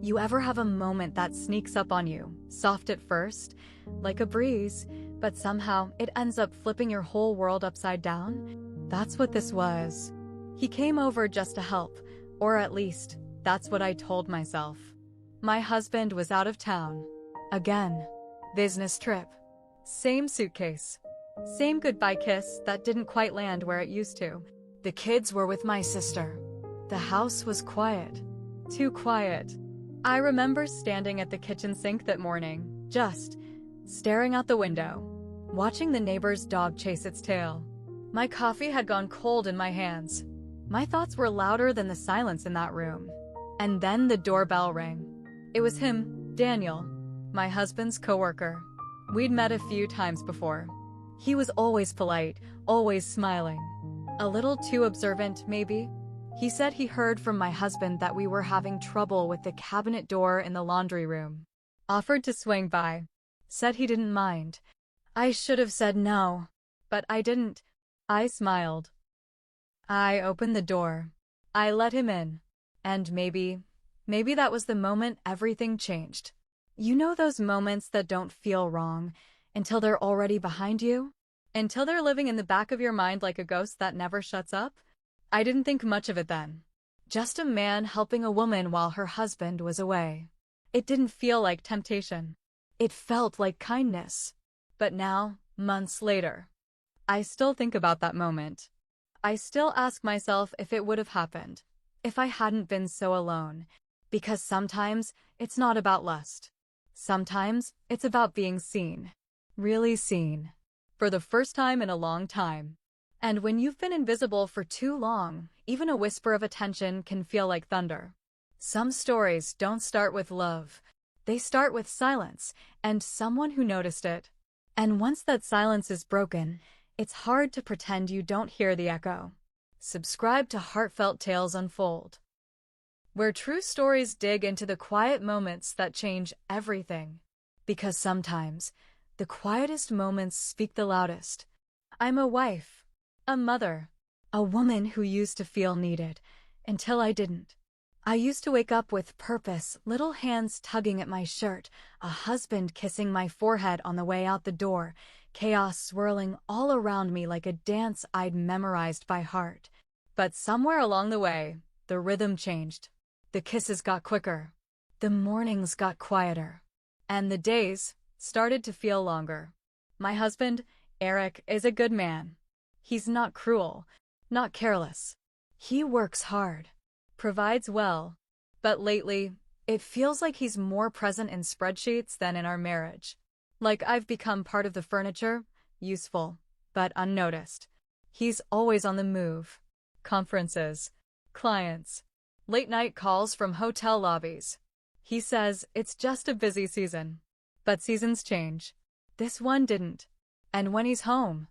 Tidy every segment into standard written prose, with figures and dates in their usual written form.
You ever have a moment that sneaks up on you, soft at first, like a breeze, but somehow it ends up flipping your whole world upside down? That's what this was. He came over just to help, or at least, that's what I told myself. My husband was out of town. Again. Business trip. Same suitcase. Same goodbye kiss that didn't quite land where it used to. The kids were with my sister. The house was quiet. Too quiet. I remember standing at the kitchen sink that morning, just staring out the window, watching the neighbor's dog chase its tail. My coffee had gone cold in my hands. My thoughts were louder than the silence in that room. And then the doorbell rang. It was him, Daniel, my husband's coworker. We'd met a few times before. He was always polite, always smiling. A little too observant, maybe. He said he heard from my husband that we were having trouble with the cabinet door in the laundry room. Offered to swing by. Said he didn't mind. I should have said no, but I didn't. I smiled. I opened the door. I let him in. And maybe that was the moment everything changed. You know those moments that don't feel wrong until they're already behind you? Until they're living in the back of your mind like a ghost that never shuts up? I didn't think much of it then. Just a man helping a woman while her husband was away. It didn't feel like temptation. It felt like kindness. But now, months later, I still think about that moment. I still ask myself if it would have happened, if I hadn't been so alone. Because sometimes it's not about lust. Sometimes it's about being seen. Really seen. For the first time in a long time. And when you've been invisible for too long, even a whisper of attention can feel like thunder. Some stories don't start with love. They start with silence, and someone who noticed it. And once that silence is broken, it's hard to pretend you don't hear the echo. Subscribe to Heartfelt Tales Unfold, where true stories dig into the quiet moments that change everything. Because sometimes, the quietest moments speak the loudest. I'm a wife. A mother. A woman who used to feel needed, until I didn't. I used to wake up with purpose, little hands tugging at my shirt, a husband kissing my forehead on the way out the door, chaos swirling all around me like a dance I'd memorized by heart. But somewhere along the way, the rhythm changed. The kisses got quicker. The mornings got quieter. And the days started to feel longer. My husband, Eric, is a good man. He's not cruel, not careless. He works hard, provides well, but lately, it feels like he's more present in spreadsheets than in our marriage. Like I've become part of the furniture, useful, but unnoticed. He's always on the move. Conferences, clients, late-night calls from hotel lobbies. He says it's just a busy season. But seasons change. This one didn't. And when he's home,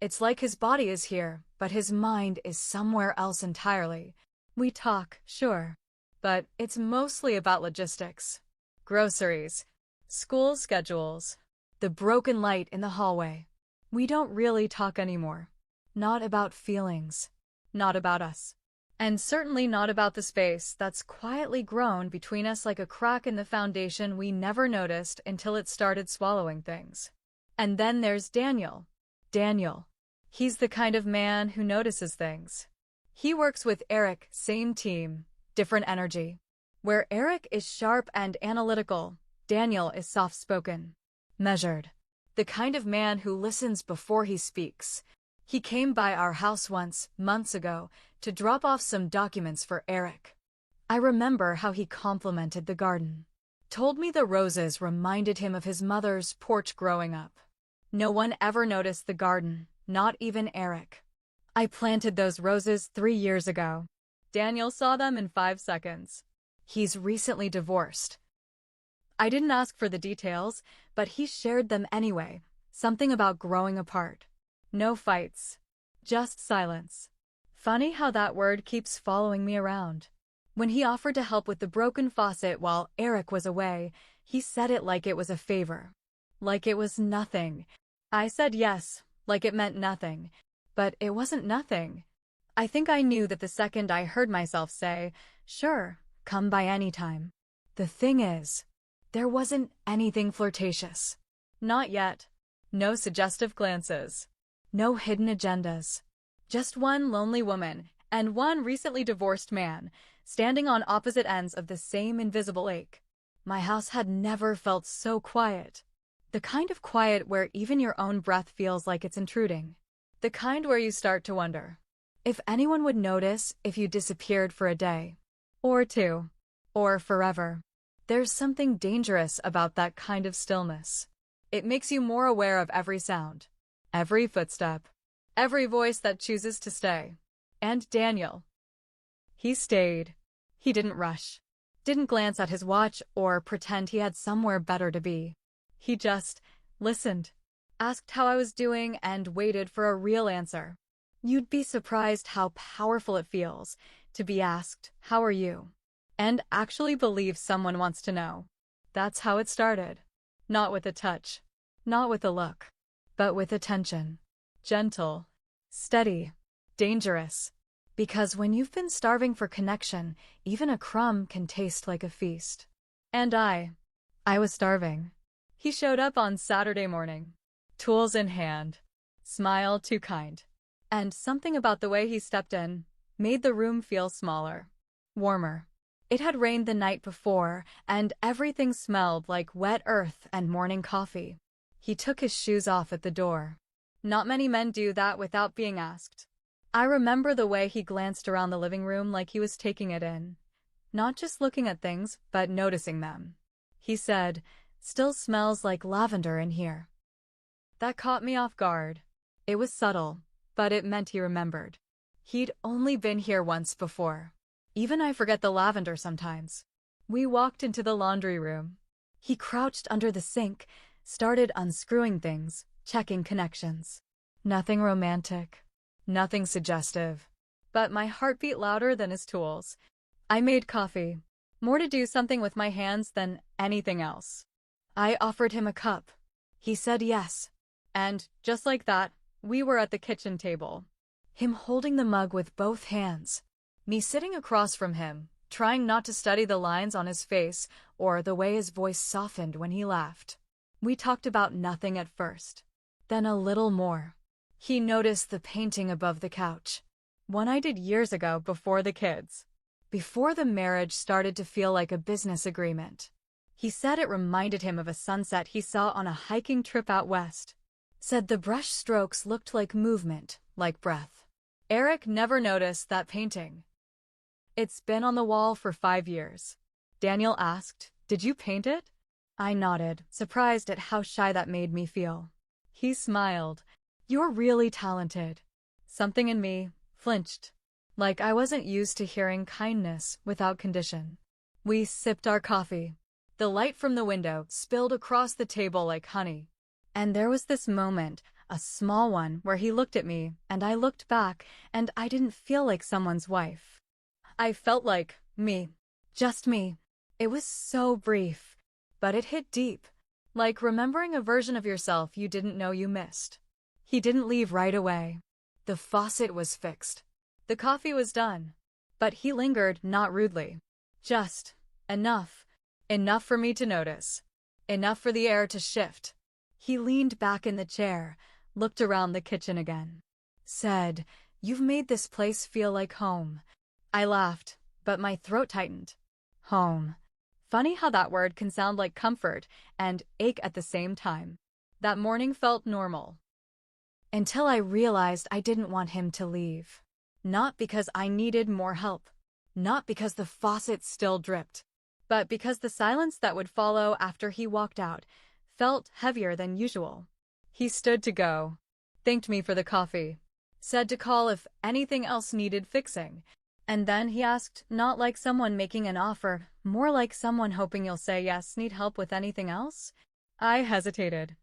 it's like his body is here, but his mind is somewhere else entirely. We talk, sure, but it's mostly about logistics. Groceries, school schedules, the broken light in the hallway. We don't really talk anymore. Not about feelings. Not about us. And certainly not about the space that's quietly grown between us like a crack in the foundation we never noticed until it started swallowing things. And then there's Daniel. Daniel. He's the kind of man who notices things. He works with Eric, same team, different energy. Where Eric is sharp and analytical, Daniel is soft-spoken, measured. The kind of man who listens before he speaks. He came by our house once, months ago, to drop off some documents for Eric. I remember how he complimented the garden. Told me the roses reminded him of his mother's porch growing up. No one ever noticed the garden. Not even Eric. I planted those roses 3 years ago. Daniel saw them in 5 seconds. He's recently divorced. I didn't ask for the details, but he shared them anyway. Something about growing apart. No fights. Just silence. Funny how that word keeps following me around. When he offered to help with the broken faucet while Eric was away, he said it like it was a favor. Like it was nothing. I said yes. Like it meant nothing. But it wasn't nothing. I think I knew that the second I heard myself say, "Sure, come by any time." The thing is, there wasn't anything flirtatious. Not yet. No suggestive glances. No hidden agendas. Just one lonely woman and one recently divorced man, standing on opposite ends of the same invisible ache. My house had never felt so quiet. The kind of quiet where even your own breath feels like it's intruding. The kind where you start to wonder if anyone would notice if you disappeared for a day, or two, or forever. There's something dangerous about that kind of stillness. It makes you more aware of every sound, every footstep, every voice that chooses to stay. And Daniel. He stayed. He didn't rush, didn't glance at his watch or pretend he had somewhere better to be. He just listened, asked how I was doing, and waited for a real answer. You'd be surprised how powerful it feels to be asked, "How are you?" and actually believe someone wants to know. That's how it started. Not with a touch, not with a look, but with attention. Gentle, steady, dangerous. Because when you've been starving for connection, even a crumb can taste like a feast. And I was starving. He showed up on Saturday morning, tools in hand, smile too kind. And something about the way he stepped in made the room feel smaller, warmer. It had rained the night before, and everything smelled like wet earth and morning coffee. He took his shoes off at the door. Not many men do that without being asked. I remember the way he glanced around the living room like he was taking it in. Not just looking at things, but noticing them. He said, "Still smells like lavender in here." That caught me off guard. It was subtle, but it meant he remembered. He'd only been here once before. Even I forget the lavender sometimes. We walked into the laundry room. He crouched under the sink, started unscrewing things, checking connections. Nothing romantic, nothing suggestive. But my heart beat louder than his tools. I made coffee, more to do something with my hands than anything else. I offered him a cup. He said yes. And, just like that, we were at the kitchen table. Him holding the mug with both hands. Me sitting across from him, trying not to study the lines on his face or the way his voice softened when he laughed. We talked about nothing at first. Then a little more. He noticed the painting above the couch. One I did years ago before the kids. Before the marriage started to feel like a business agreement. He said it reminded him of a sunset he saw on a hiking trip out west. Said the brush strokes looked like movement, like breath. Eric never noticed that painting. "It's been on the wall for 5 years. Daniel asked, "Did you paint it?" I nodded, surprised at how shy that made me feel. He smiled. "You're really talented." Something in me flinched, like I wasn't used to hearing kindness without condition. We sipped our coffee. The light from the window spilled across the table like honey. And there was this moment, a small one, where he looked at me, and I looked back, and I didn't feel like someone's wife. I felt like me. Just me. It was so brief, but it hit deep. Like remembering a version of yourself you didn't know you missed. He didn't leave right away. The faucet was fixed. The coffee was done. But he lingered, not rudely. Just enough. Enough for me to notice. Enough for the air to shift. He leaned back in the chair, looked around the kitchen again. Said, "You've made this place feel like home." I laughed, but my throat tightened. Home. Funny how that word can sound like comfort and ache at the same time. That morning felt normal. Until I realized I didn't want him to leave. Not because I needed more help. Not because the faucet still dripped. But because the silence that would follow after he walked out felt heavier than usual. He stood to go, thanked me for the coffee, said to call if anything else needed fixing, and then he asked, not like someone making an offer, more like someone hoping you'll say yes. "Need help with anything else?" I hesitated.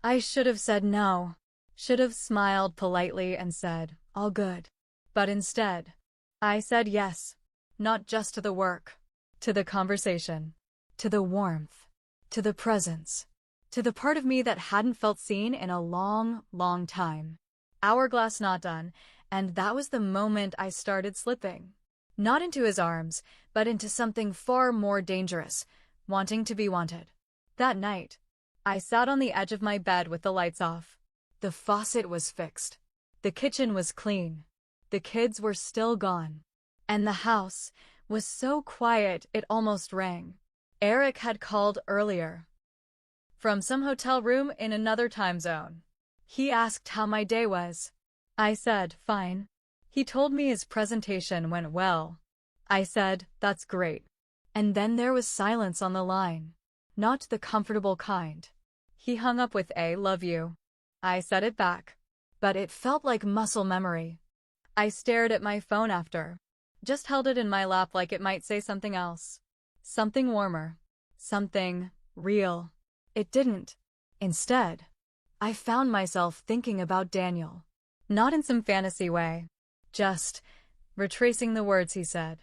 I should have said no, should have smiled politely and said, "All good." But instead, I said yes, not just to the work, to the conversation, to the warmth, to the presence. To the part of me that hadn't felt seen in a long, long time. Hourglass not done, and that was the moment I started slipping. Not into his arms, but into something far more dangerous, wanting to be wanted. That night, I sat on the edge of my bed with the lights off. The faucet was fixed. The kitchen was clean. The kids were still gone. And the house was so quiet it almost rang. Eric had called earlier from some hotel room in another time zone. He asked how my day was. I said, fine. He told me his presentation went well. I said, that's great. And then there was silence on the line. Not the comfortable kind. He hung up with a love you. I said it back. But it felt like muscle memory. I stared at my phone after. Just held it in my lap like it might say something else. Something warmer. Something real. It didn't. Instead, I found myself thinking about Daniel. Not in some fantasy way. Just retracing the words he said.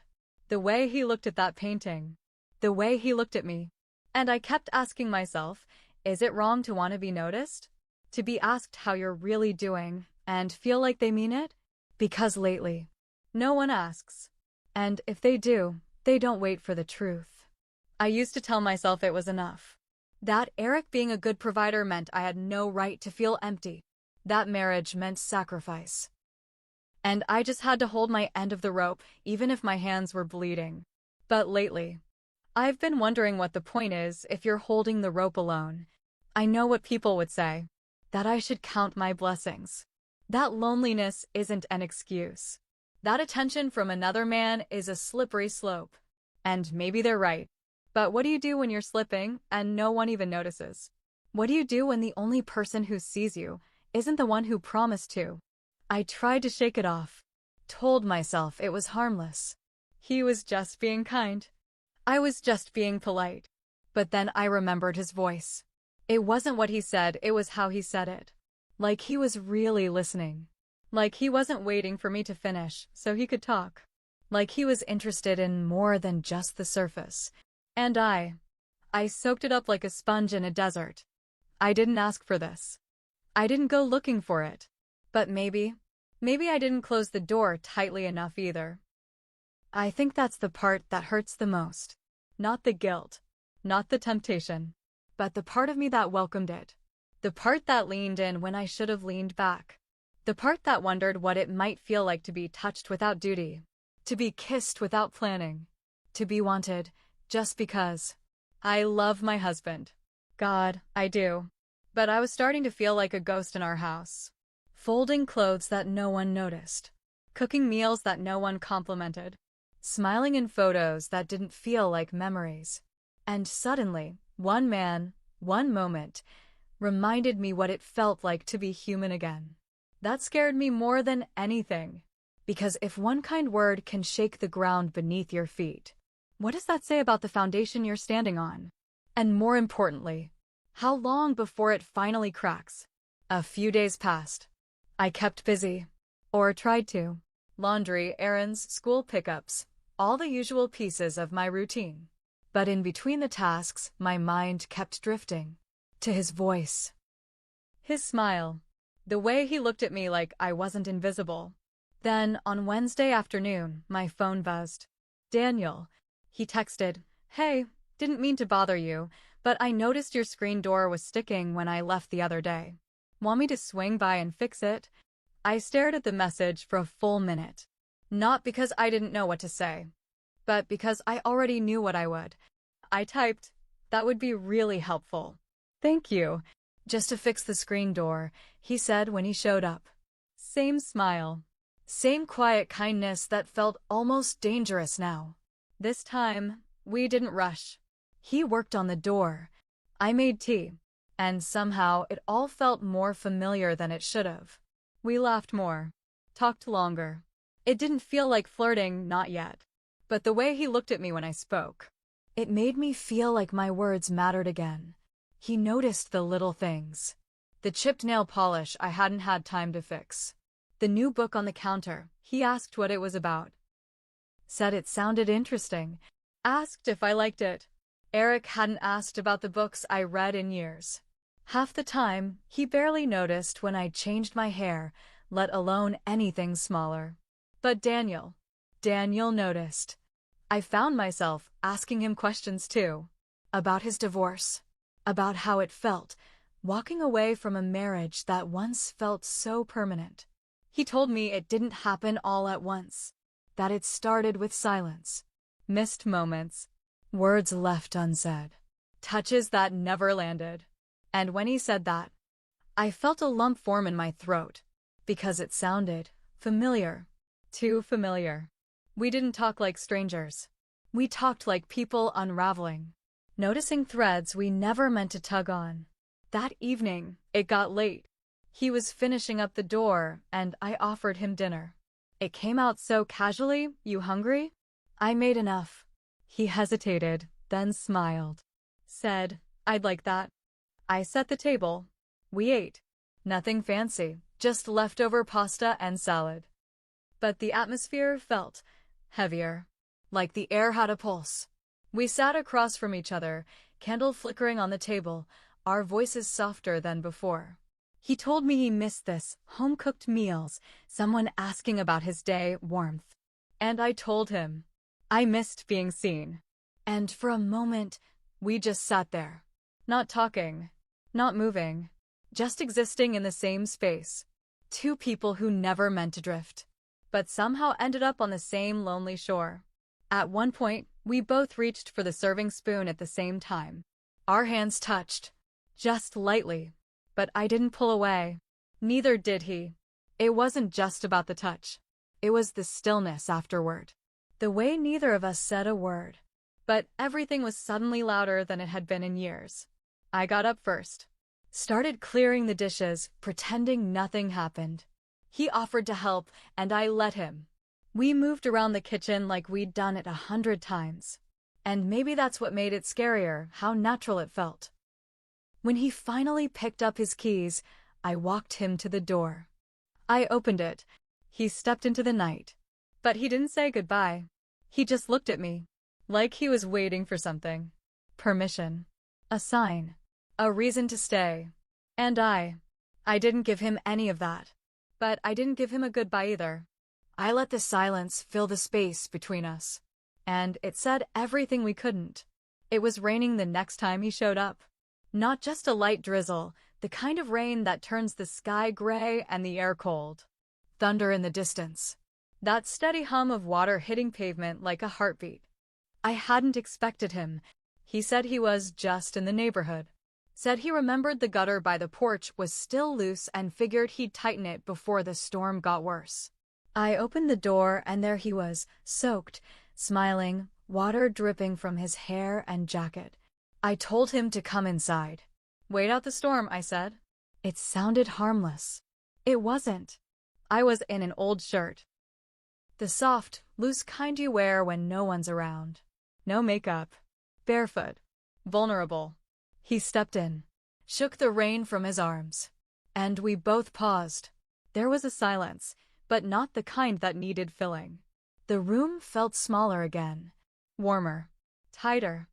The way he looked at that painting. The way he looked at me. And I kept asking myself, is it wrong to want to be noticed? To be asked how you're really doing and feel like they mean it? Because lately, no one asks. And if they do, they don't wait for the truth. I used to tell myself it was enough. That Eric being a good provider meant I had no right to feel empty. That marriage meant sacrifice. And I just had to hold my end of the rope, even if my hands were bleeding. But lately, I've been wondering what the point is if you're holding the rope alone. I know what people would say. That I should count my blessings. That loneliness isn't an excuse. That attention from another man is a slippery slope. And maybe they're right. But what do you do when you're slipping and no one even notices? What do you do when the only person who sees you isn't the one who promised to? I tried to shake it off. Told myself it was harmless. He was just being kind. I was just being polite. But then I remembered his voice. It wasn't what he said, it was how he said it. Like he was really listening. Like he wasn't waiting for me to finish so he could talk. Like he was interested in more than just the surface. And I soaked it up like a sponge in a desert. I didn't ask for this. I didn't go looking for it. But maybe I didn't close the door tightly enough either. I think that's the part that hurts the most. Not the guilt. Not the temptation. But the part of me that welcomed it. The part that leaned in when I should have leaned back. The part that wondered what it might feel like to be touched without duty. To be kissed without planning. To be wanted just because. I love my husband. God, I do. But I was starting to feel like a ghost in our house. Folding clothes that no one noticed. Cooking meals that no one complimented. Smiling in photos that didn't feel like memories. And suddenly, one man, one moment, reminded me what it felt like to be human again. That scared me more than anything. Because if one kind word can shake the ground beneath your feet, what does that say about the foundation you're standing on? And more importantly, how long before it finally cracks? A few days passed. I kept busy. Or tried to. Laundry, errands, school pickups, all the usual pieces of my routine. But in between the tasks, my mind kept drifting. To his voice. His smile. The way he looked at me like I wasn't invisible. Then, on Wednesday afternoon, my phone buzzed. Daniel. He texted, "Hey, didn't mean to bother you, but I noticed your screen door was sticking when I left the other day. Want me to swing by and fix it?" I stared at the message for a full minute. Not because I didn't know what to say, but because I already knew what I would. I typed, "That would be really helpful. Thank you." Just to fix the screen door, he said when he showed up. Same smile. Same quiet kindness that felt almost dangerous now. This time, we didn't rush. He worked on the door. I made tea. And somehow it all felt more familiar than it should have. We laughed more. Talked longer. It didn't feel like flirting, not yet. But the way he looked at me when I spoke, it made me feel like my words mattered again. He noticed the little things. The chipped nail polish I hadn't had time to fix. The new book on the counter. He asked what it was about. Said it sounded interesting. Asked if I liked it. Eric hadn't asked about the books I read in years. Half the time, he barely noticed when I changed my hair, let alone anything smaller. But Daniel Daniel noticed. I found myself asking him questions too. About his divorce. About how it felt, walking away from a marriage that once felt so permanent. He told me it didn't happen all at once. That it started with silence. Missed moments. Words left unsaid. Touches that never landed. And when he said that, I felt a lump form in my throat. Because it sounded familiar. Too familiar. We didn't talk like strangers. We talked like people unraveling. Noticing threads we never meant to tug on. That evening, it got late. He was finishing up the door, and I offered him dinner. It came out so casually. You hungry? I made enough. He hesitated, then smiled. Said, I'd like that. I set the table. We ate. Nothing fancy, just leftover pasta and salad. But the atmosphere felt heavier, like the air had a pulse. We sat across from each other, candle flickering on the table, our voices softer than before. He told me he missed this, home-cooked meals, someone asking about his day, warmth. And I told him. I missed being seen. And for a moment, we just sat there. Not talking, not moving, just existing in the same space. Two people who never meant to drift, but somehow ended up on the same lonely shore. At one point, we both reached for the serving spoon at the same time. Our hands touched, just lightly, but I didn't pull away. Neither did he. It wasn't just about the touch. It was the stillness afterward. The way neither of us said a word. But everything was suddenly louder than it had been in years. I got up first. Started clearing the dishes, pretending nothing happened. He offered to help, and I let him. We moved around the kitchen like we'd done it 100 times. And maybe that's what made it scarier, how natural it felt. When he finally picked up his keys, I walked him to the door. I opened it. He stepped into the night. But he didn't say goodbye. He just looked at me, like he was waiting for something. Permission. A sign. A reason to stay. And I didn't give him any of that. But I didn't give him a goodbye either. I let the silence fill the space between us. And it said everything we couldn't. It was raining the next time he showed up. Not just a light drizzle, the kind of rain that turns the sky gray and the air cold. Thunder in the distance. That steady hum of water hitting pavement like a heartbeat. I hadn't expected him. He said he was just in the neighborhood. Said he remembered the gutter by the porch was still loose and figured he'd tighten it before the storm got worse. I opened the door and there he was, soaked, smiling, water dripping from his hair and jacket. I told him to come inside. Wait out the storm, I said. It sounded harmless. It wasn't. I was in an old shirt. The soft, loose kind you wear when no one's around. No makeup. Barefoot. Vulnerable. He stepped in, shook the rain from his arms. And we both paused. There was a silence, but not the kind that needed filling. The room felt smaller again. Warmer. Tighter.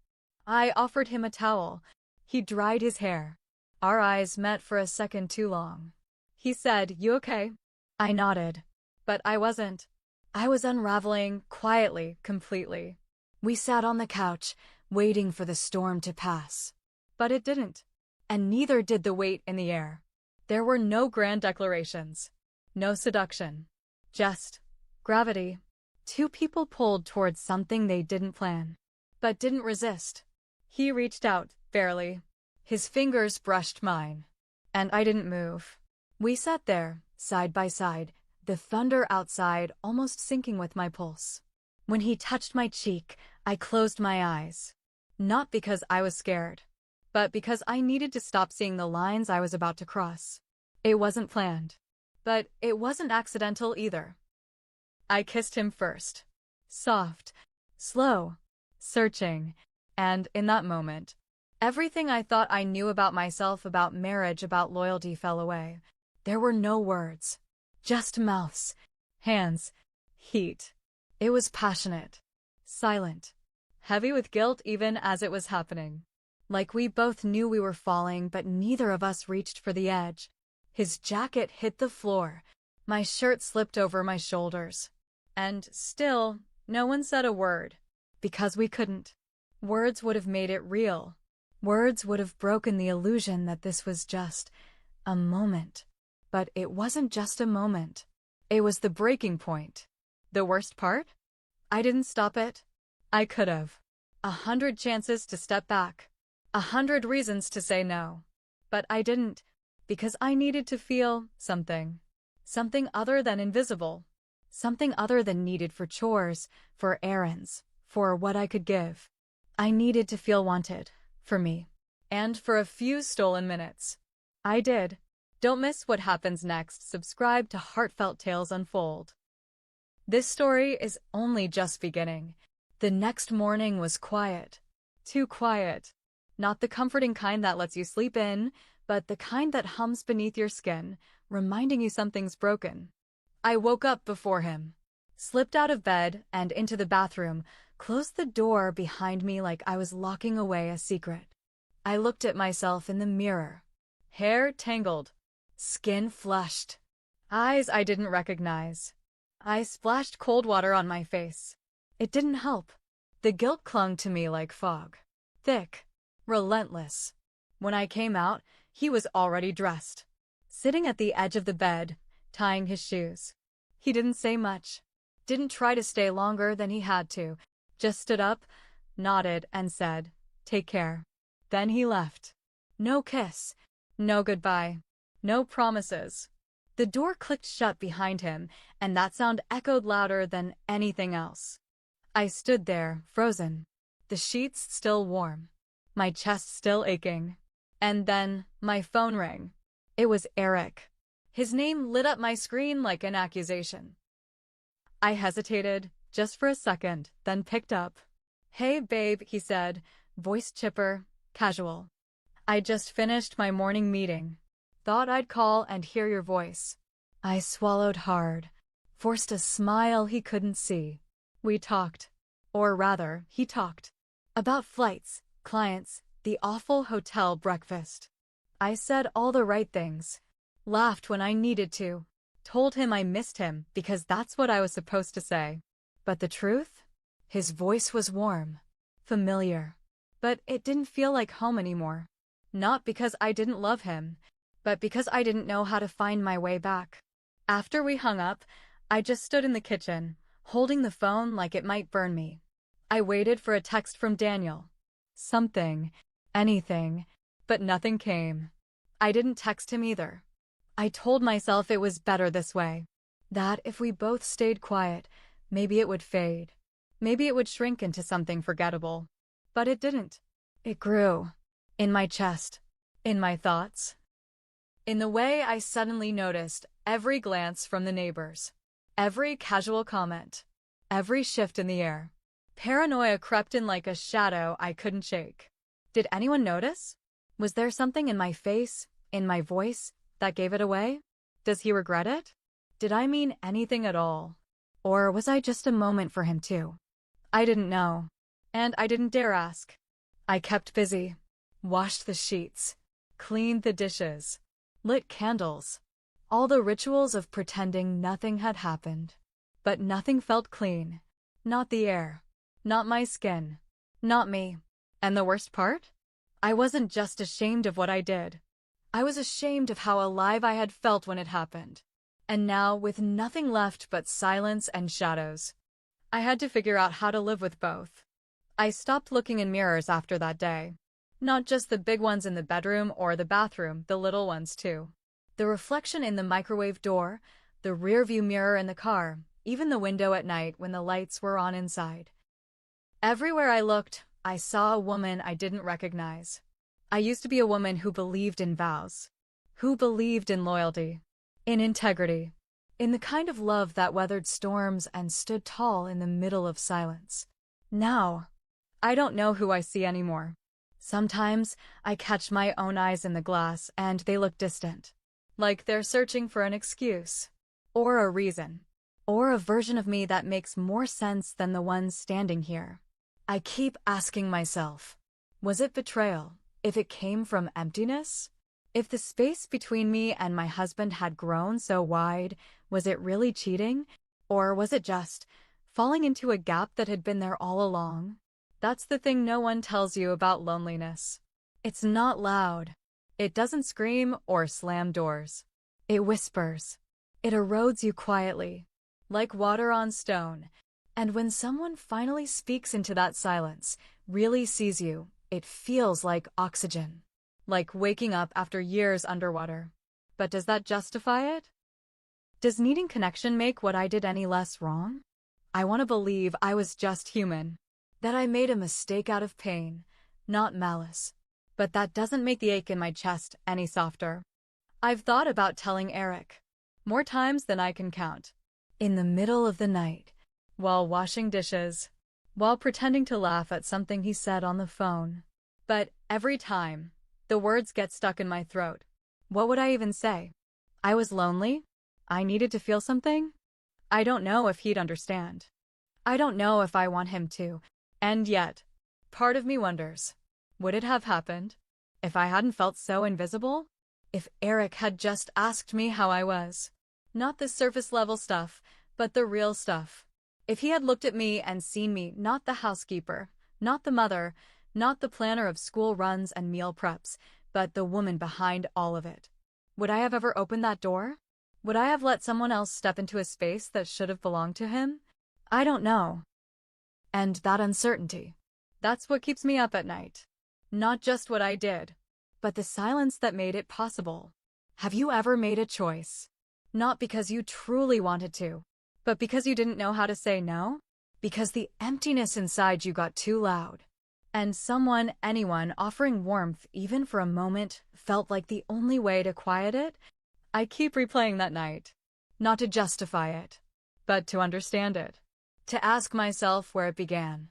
I offered him a towel. He dried his hair. Our eyes met for a second too long. He said, "You okay?" I nodded. But I wasn't. I was unraveling, quietly, completely. We sat on the couch, waiting for the storm to pass. But it didn't. And neither did the weight in the air. There were no grand declarations. No seduction. Just gravity. Two people pulled towards something they didn't plan. But didn't resist. He reached out, barely. His fingers brushed mine. And I didn't move. We sat there, side by side, the thunder outside almost syncing with my pulse. When he touched my cheek, I closed my eyes. Not because I was scared, but because I needed to stop seeing the lines I was about to cross. It wasn't planned. But it wasn't accidental either. I kissed him first. Soft, slow, searching, and in that moment, everything I thought I knew about myself, about marriage, about loyalty fell away. There were no words. Just mouths, hands, heat. It was passionate, silent, heavy with guilt even as it was happening. Like we both knew we were falling, but neither of us reached for the edge. His jacket hit the floor. My shirt slipped over my shoulders. And still, no one said a word. Because we couldn't. Words would have made it real. Words would have broken the illusion that this was just a moment. But it wasn't just a moment. It was the breaking point. The worst part? I didn't stop it. I could have. 100 chances to step back. 100 reasons to say no. But I didn't, because I needed to feel something. Something other than invisible. Something other than needed for chores, for errands, for what I could give. I needed to feel wanted. For me. And for a few stolen minutes. I did. Don't miss what happens next. Subscribe to Heartfelt Tales Unfold. This story is only just beginning. The next morning was quiet. Too quiet. Not the comforting kind that lets you sleep in, but the kind that hums beneath your skin, reminding you something's broken. I woke up before him. Slipped out of bed and into the bathroom, closed the door behind me like I was locking away a secret. I looked at myself in the mirror. Hair tangled. Skin flushed. Eyes I didn't recognize. I splashed cold water on my face. It didn't help. The guilt clung to me like fog. Thick. Relentless. When I came out, he was already dressed. Sitting at the edge of the bed, tying his shoes. He didn't say much. Didn't try to stay longer than he had to. Just stood up, nodded, and said, "Take care." Then he left. No kiss. No goodbye. No promises. The door clicked shut behind him, and that sound echoed louder than anything else. I stood there, frozen. The sheets still warm. My chest still aching. And then, my phone rang. It was Eric. His name lit up my screen like an accusation. I hesitated, just for a second, then picked up. "Hey, babe," he said, voice chipper, casual. "I just finished my morning meeting. Thought I'd call and hear your voice." I swallowed hard, forced a smile he couldn't see. We talked. Or rather, he talked. About flights, clients, the awful hotel breakfast. I said all the right things. Laughed when I needed to. Told him I missed him because that's what I was supposed to say. But the truth? His voice was warm. Familiar. But it didn't feel like home anymore. Not because I didn't love him, but because I didn't know how to find my way back. After we hung up, I just stood in the kitchen, holding the phone like it might burn me. I waited for a text from Daniel. Something, anything, but nothing came. I didn't text him either. I told myself it was better this way. That if we both stayed quiet, maybe it would fade. Maybe it would shrink into something forgettable. But it didn't. It grew. In my chest. In my thoughts. In the way I suddenly noticed every glance from the neighbors. Every casual comment. Every shift in the air. Paranoia crept in like a shadow I couldn't shake. Did anyone notice? Was there something in my face, in my voice, that gave it away? Does he regret it? Did I mean anything at all? Or was I just a moment for him too? I didn't know. And I didn't dare ask. I kept busy. Washed the sheets. Cleaned the dishes. Lit candles. All the rituals of pretending nothing had happened. But nothing felt clean. Not the air. Not my skin. Not me. And the worst part? I wasn't just ashamed of what I did. I was ashamed of how alive I had felt when it happened. And now, with nothing left but silence and shadows, I had to figure out how to live with both. I stopped looking in mirrors after that day. Not just the big ones in the bedroom or the bathroom, the little ones too. The reflection in the microwave door, the rearview mirror in the car, even the window at night when the lights were on inside. Everywhere I looked, I saw a woman I didn't recognize. I used to be a woman who believed in vows. Who believed in loyalty. In integrity. In the kind of love that weathered storms and stood tall in the middle of silence. Now, I don't know who I see anymore. Sometimes, I catch my own eyes in the glass and they look distant. Like they're searching for an excuse. Or a reason. Or a version of me that makes more sense than the one standing here. I keep asking myself, was it betrayal? If it came from emptiness? If the space between me and my husband had grown so wide, was it really cheating? Or was it just falling into a gap that had been there all along? That's the thing no one tells you about loneliness. It's not loud. It doesn't scream or slam doors. It whispers. It erodes you quietly, like water on stone. And when someone finally speaks into that silence, really sees you, it feels like oxygen. Like waking up after years underwater. But does that justify it? Does needing connection make what I did any less wrong? I want to believe I was just human. That I made a mistake out of pain, not malice. But that doesn't make the ache in my chest any softer. I've thought about telling Eric. More times than I can count. In the middle of the night. While washing dishes. While pretending to laugh at something he said on the phone. But every time, the words get stuck in my throat. What would I even say? I was lonely? I needed to feel something? I don't know if he'd understand. I don't know if I want him to. And yet, part of me wonders, would it have happened if I hadn't felt so invisible? If Eric had just asked me how I was? Not the surface level stuff, but the real stuff. If he had looked at me and seen me, not the housekeeper, not the mother, not the planner of school runs and meal preps, but the woman behind all of it. Would I have ever opened that door? Would I have let someone else step into a space that should have belonged to him? I don't know. And that uncertainty, that's what keeps me up at night. Not just what I did, but the silence that made it possible. Have you ever made a choice? Not because you truly wanted to, but because you didn't know how to say no? Because the emptiness inside you got too loud. And someone, anyone, offering warmth even for a moment felt like the only way to quiet it? I keep replaying that night. Not to justify it, but to understand it. To ask myself where it began.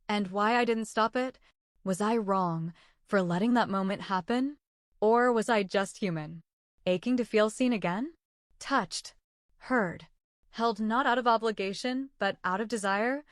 And why I didn't stop it? Was I wrong for letting that moment happen? Or was I just human? Aching to feel seen again? Touched. Heard. Held not out of obligation, but out of desire?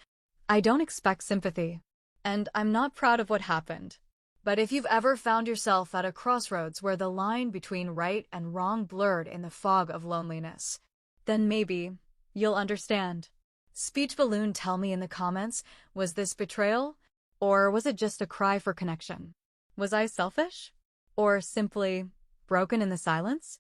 I don't expect sympathy. And I'm not proud of what happened. But if you've ever found yourself at a crossroads where the line between right and wrong blurred in the fog of loneliness, then maybe you'll understand. Speech balloon, tell me in the comments, was this betrayal? Or was it just a cry for connection? Was I selfish? Or simply broken in the silence?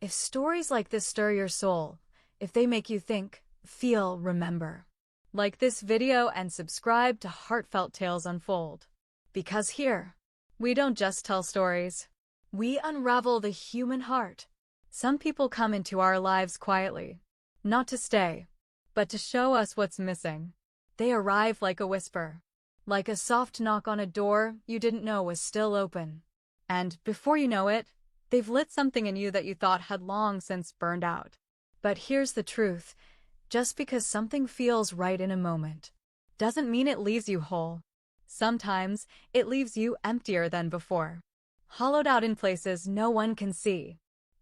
If stories like this stir your soul, if they make you think, feel, remember, like this video and subscribe to Heartfelt Tales Unfold. Because here, we don't just tell stories. We unravel the human heart. Some people come into our lives quietly, not to stay, but to show us what's missing. They arrive like a whisper, like a soft knock on a door you didn't know was still open. And before you know it, they've lit something in you that you thought had long since burned out. But here's the truth. Just because something feels right in a moment, doesn't mean it leaves you whole. Sometimes, it leaves you emptier than before. Hollowed out in places no one can see.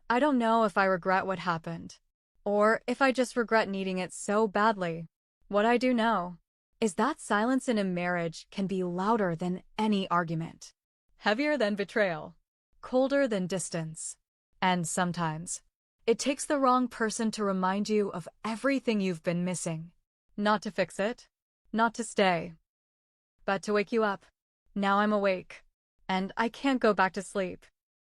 I don't know if I regret what happened, or if I just regret needing it so badly. What I do know is that silence in a marriage can be louder than any argument, heavier than betrayal, colder than distance. And sometimes, it takes the wrong person to remind you of everything you've been missing. Not to fix it, not to stay, but to wake you up. Now I'm awake, and I can't go back to sleep.